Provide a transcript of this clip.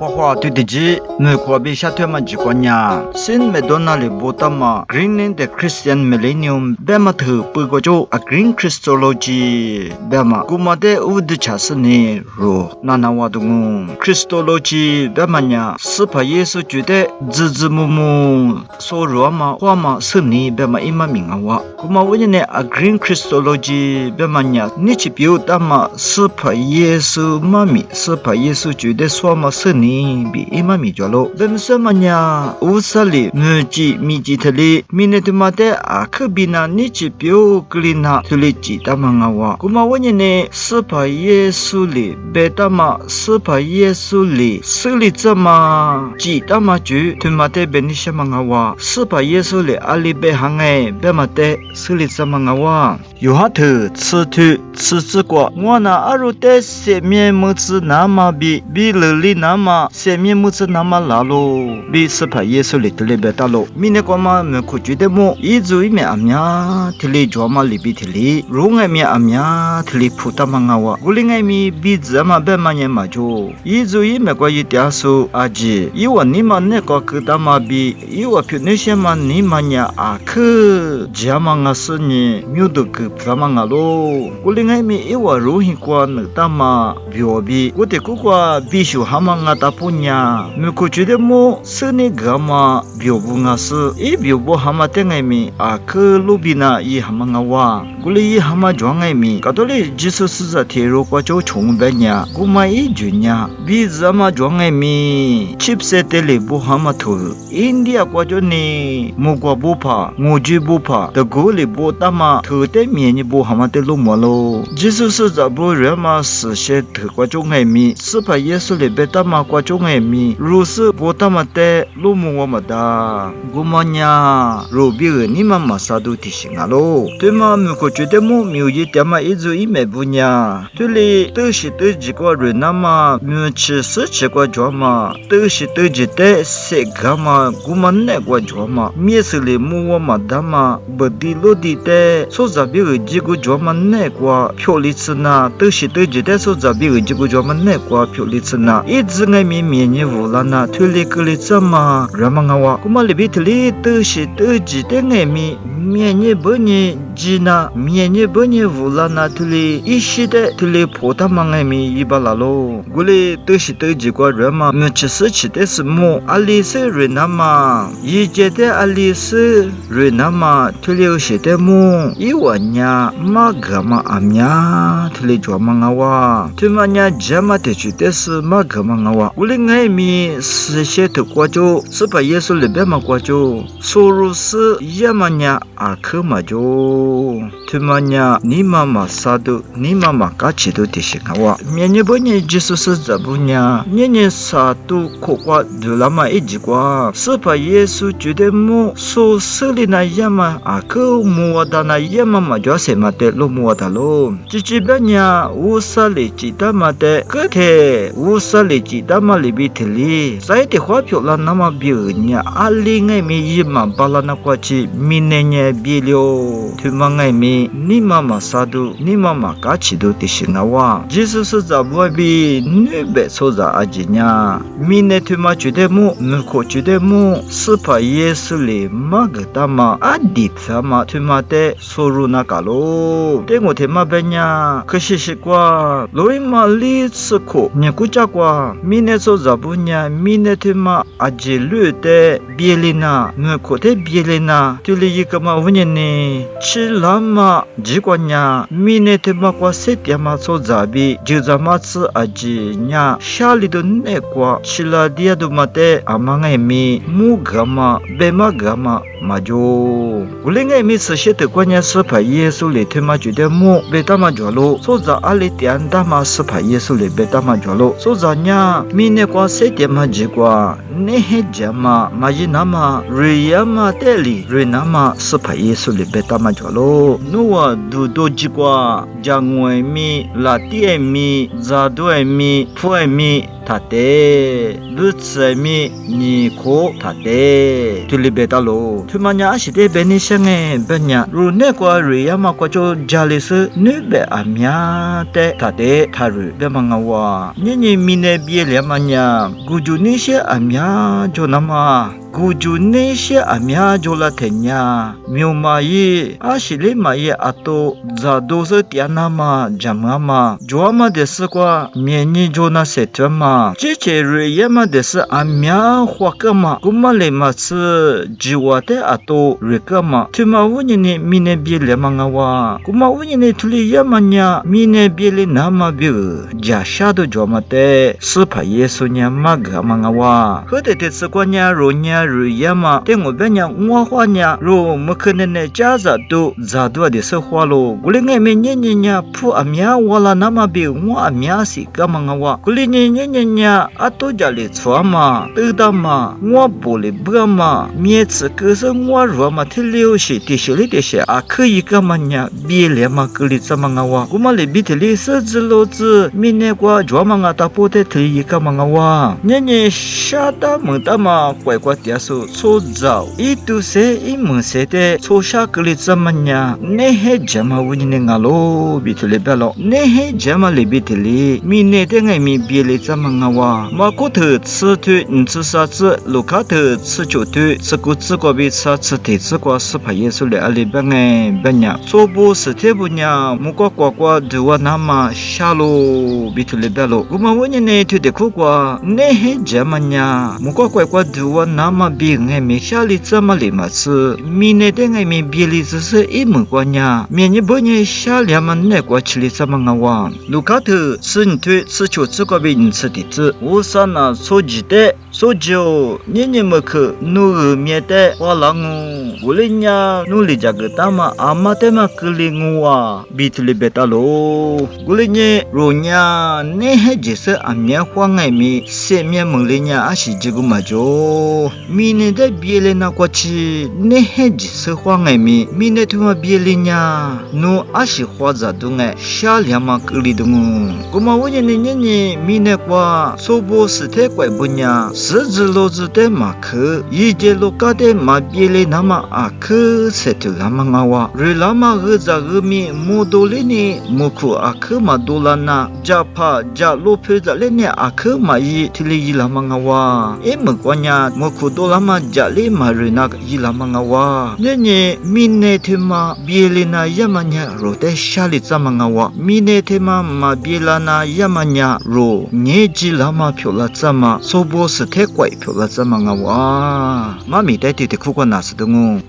花花对的鸡，你可别下腿嘛几个呀？新美多那里不大嘛 ？Greenland the Christian Millennium 别嘛头不过就a Green Christology 别嘛，古嘛的乌的查是呢罗，那我的Christology 别嘛呀，是怕耶稣觉得字母母说罗嘛话嘛是呢别嘛一嘛名啊哇，古嘛我呢 a Green Christology 别嘛呀，你去表达嘛是怕耶稣嘛咪，是怕耶稣觉得说嘛是呢比一嘛咪着咯，别么说嘛呀，乌萨里米吉特里米内特嘛的啊可比那你去表格里那特里吉达嘛啊哇，古嘛我呢是怕耶稣里别达嘛是怕耶稣里是里怎么吉达嘛就特嘛的别你什么啊哇，是怕耶稣里阿里别行哎别嘛的是里怎么啊哇，有哈头吃之过我那阿如的下面么子那么比了里那么下面么子那么拉咯，比是怕耶稣里特里别达咯，米那个嘛me可觉得么一组一面阿面特里抓嘛里比特里，如爱面阿面特里普达嘛啊哇，古里爱面比怎么别嘛也嘛就一组一面个一点数阿吉，一我你嘛那个可达嘛比一我偏那些嘛你嘛呀阿克加嘛啊是呢，没有得个普嘛啊咯，古里爱面一我如hin过那达嘛表比，我的个个必须哈嘛啊达不呀，me可觉得么是那个嘛表不啊是，一表不哈嘛的爱面阿克路比那一哈嘛啊哇，古里一哈嘛装爱面，搞到哩只是是在铁路过就冲白呀，古嘛一句呀，比怎么装爱面 ，chips 的哩不哈嘛头，India 过就呢，木瓜不怕，我就不怕，的古里不大嘛，头的面你不哈嘛的路么咯，只是在不人嘛是些头过就爱面，是怕耶稣里别大嘛过就爱面，如是不大嘛的路么我嘛的，古嘛呀，如比尔你嘛嘛啥都提醒啊咯，对嘛，我可觉得么没有一点嘛一直一没不呀，对哩都是都几个人那嘛，我吃是几个做嘛，都是都几的谁干嘛，古嘛那个做嘛，面是里么我嘛的嘛，不地落地的，说在比尔几个做嘛那个漂亮次那，都是都几的说在比尔几个做嘛那个漂亮次那，一直爱面面你无啦那，对哩个哩怎么，人嘛我，古嘛里边对哩都是都几的爱面。面你不你吉那面你不你无啦那土里一时的土里破他妈爱米一巴拉咯，古里都是都几个人嘛，没吃是吃的是么？阿里是人那嘛，一觉得阿里是人那嘛，土里有些的么？一晚呀，嘛个嘛阿呀，土里做嘛哇，土嘛呀家嘛的去的是嘛个嘛哇，古里爱米是些的过就，是把耶稣里边嘛过就，收入是也嘛呀。阿克嘛就，他们呀，你妈妈啥都，你妈妈嘎起都提醒我，明年不年就是怎么样，年年啥都苦瓜就那么一句瓜，是怕耶稣觉得么，说手里那样嘛，阿克莫的那样嘛就什么的lo莫的咯，这边呀，乌萨里记得嘛的，个天乌萨里记得嘛里边的里，在的花票了那么别人呀，阿里爱没一嘛巴拉那过去，明年。别了，他们爱米，你妈妈啥都，你妈妈嘎起都提醒我，即使是在外边，你别说在阿吉呀，明年他们觉得么，你可觉得么，是怕耶稣里嘛个大嘛，阿弟他嘛，他们的收入那个咯，但我他妈别呀，可是quoi，罗伊玛里斯科，你估计quoi，明年说在不呀，明年他们阿吉路的别里那，你可得别里那，就里一个嘛。我呢，吃了嘛，几个呢？明年他妈过7天嘛，做杂比，就咱们吃阿吉呢，下里头那个吃了点都嘛的，阿妈爱米，木个嘛，白嘛个嘛，嘛就，我另爱米吃些的关键是怕耶稣里他妈觉得木，白他妈着咯，做杂阿里点他妈是怕耶稣里白他妈着咯，做杂呢，明年过7天嘛，几个，那些家嘛，嘛就那么，瑞亚嘛这里，瑞那么是怕。耶稣里边他们着咯，我都多几个，江外米、拉蒂米、扎多米、普米，他 tate lutsami ni ko tate tulibetalo tumanya ashite benishenge benya rune kwa riyama kwa cho jalise nube amya te tate taru bemangawa nyenye mine biele manya gujunishe amya jonama 구주네시 아미아 졸라테냐 묘마이 아실레마이 아토 자도서 티아나마 잠마마 조아마 데스과 메니 조나 세트마 제체르 예마 데스 아미아 화카마 구말레마스 지와테 아토 레카마 투마우니니 미네빌레망아와 구마우니니 툴리야마냐 미네빌레 나마비 자샤도 조마테 스파 예수냐 마가망아와 허데데스과냐 로냐 Ruyama, Tengo Benya, Mwahwania, Ro Mukanene Jaza do Zadua de Sahwalo, Gulinga Menyanya, Pu Amia, Wala Namabi, Mwa Amiasi, Gamangawa, Gulinya, Atojali Twama, Udama, Mwabole, Brahma, Mietz, Kusa, Mwa Rama, Telioshi, Tishelidesha, Akuyi Gamanya, Bielema Kulitsamangawa, Gumale Bitali, Sazloz, Minegua, Dramanga Tapote, Tiyikamagawa, Nene Shada Mutama, Quaquatia. So zao itu se imuse te sosha klitsamanya nehe jama wunine ngalo bitule belo nehe jama le bitili mine te ngai mi biele tsamangawa makote tsu tu ntsa tsu lokate tsu chotu tsu tsu ko bi tsa tsu te tsu ko spa yesu le ale bange banya sobo ste bunya mukwa kwa duwa nama shalo bitule belo guma wunine tu de kwa nehe jamanya mukwa kwa duwa nama bi ngai me shali tsamale matsu mine de ngai me bieli zse imugwanya menye bonye shali amanne kwa chili tsamangawa lukatu suntu tsucho tsuko bi ntsi tsu usana sojite sojo nyenye mek nu miete walangu gulinya nuli jagatama amatema klingwa bitli betalo gulinye ronya nehe jese amya hwangai mi semya munglinya ashi jigumajo mine de biele na kwachi nehe jese hwangai mi mine tuma biele nya no ashi hwaza dunga shalyama klidungu kuma wonye nyenye mine kwa sobo ste kwa bunya sezloz de mak yije lokade ma biele nama ak setulamanga relama gza gmi modoleni moku ak madolana japa jalope zalene ak mai tili lamanga wa emkwanya moku dolama jale marina yilamanga wa nyenye mine tema bielena yamanya rote shali zamanga wa mine tema ma bielana yamanya ro nyeji lama pyola zama sobo ste kwai pyola zamanga wa mami dai te kuko nas dungu